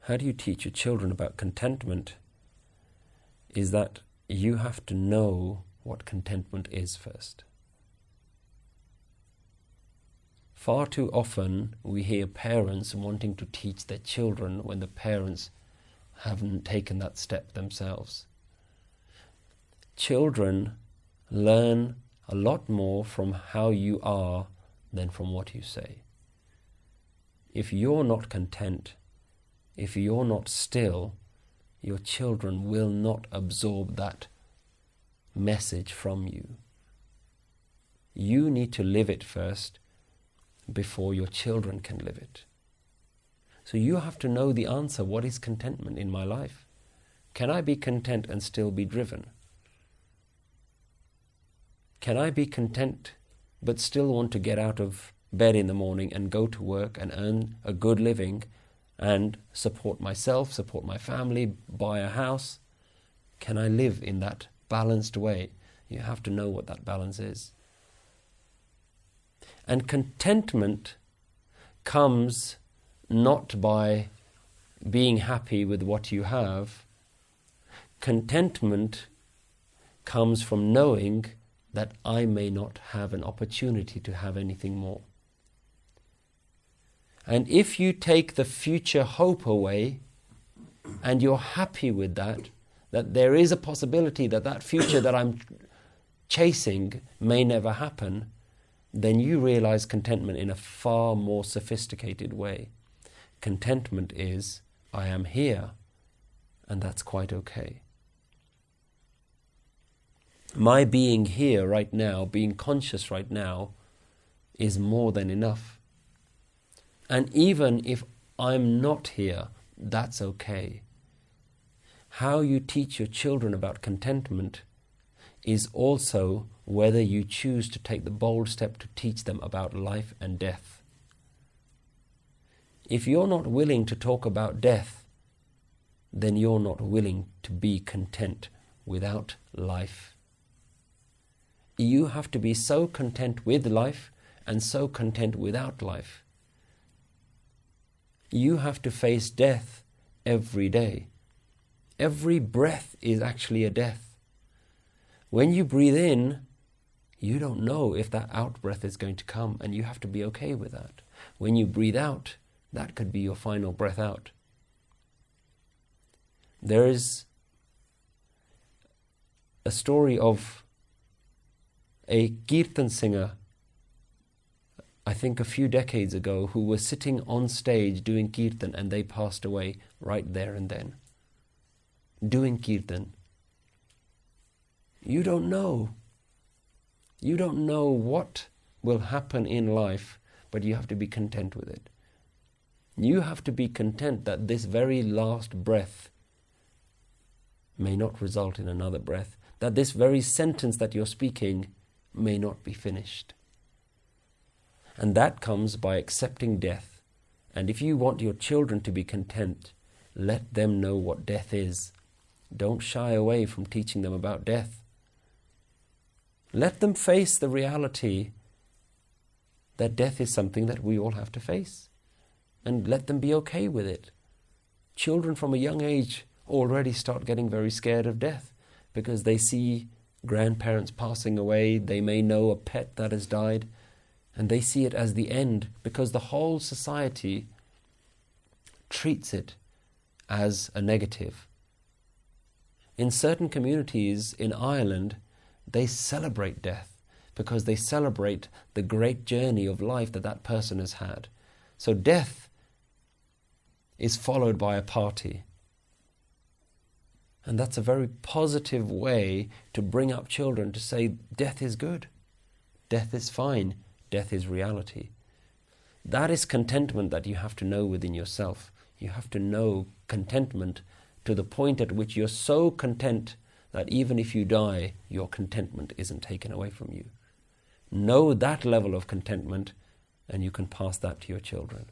how do you teach your children about contentment is that you have to know what contentment is first. Far too often we hear parents wanting to teach their children when the parents haven't taken that step themselves. Children learn a lot more from how you are than from what you say. If you're not content, if you're not still, your children will not absorb that message from you. You need to live it first before your children can live it. So you have to know the answer. What is contentment in my life? Can I be content and still be driven? Can I be content but still want to get out of bed in the morning and go to work and earn a good living and support myself, support my family, buy a house? Can I live in that balanced way? You have to know what that balance is. And contentment comes not by being happy with what you have. Contentment comes from knowing that I may not have an opportunity to have anything more. And if you take the future hope away and you're happy with that there is a possibility that that future that I'm chasing may never happen, then you realize contentment in a far more sophisticated way. Contentment is, I am here, and that's quite okay. My being here right now, being conscious right now, is more than enough. And even if I'm not here, that's okay. How you teach your children about contentment is also whether you choose to take the bold step to teach them about life and death. If you're not willing to talk about death, then you're not willing to be content without life. You have to be so content with life and so content without life. You have to face death every day. Every breath is actually a death. When you breathe in, you don't know if that out breath is going to come, and you have to be okay with that. When you breathe out, that could be your final breath out. There is a story of a kirtan singer, I think a few decades ago, who was sitting on stage doing kirtan, and they passed away right there and then. Doing kirtan. You don't know. You don't know what will happen in life, but you have to be content with it. You have to be content that this very last breath may not result in another breath, that this very sentence that you're speaking may not be finished. And that comes by accepting death. And if you want your children to be content, let them know what death is. Don't shy away from teaching them about death. Let them face the reality that death is something that we all have to face. And let them be okay with it. Children from a young age already start getting very scared of death because they see grandparents passing away. They may know a pet that has died, and they see it as the end because the whole society treats it as a negative. In certain communities in Ireland, they celebrate death because they celebrate the great journey of life that that person has had. So death is followed by a party. And that's a very positive way to bring up children to say death is good, death is fine, death is reality. That is contentment that you have to know within yourself. You have to know contentment to the point at which you're so content that even if you die, your contentment isn't taken away from you. Know that level of contentment, and you can pass that to your children.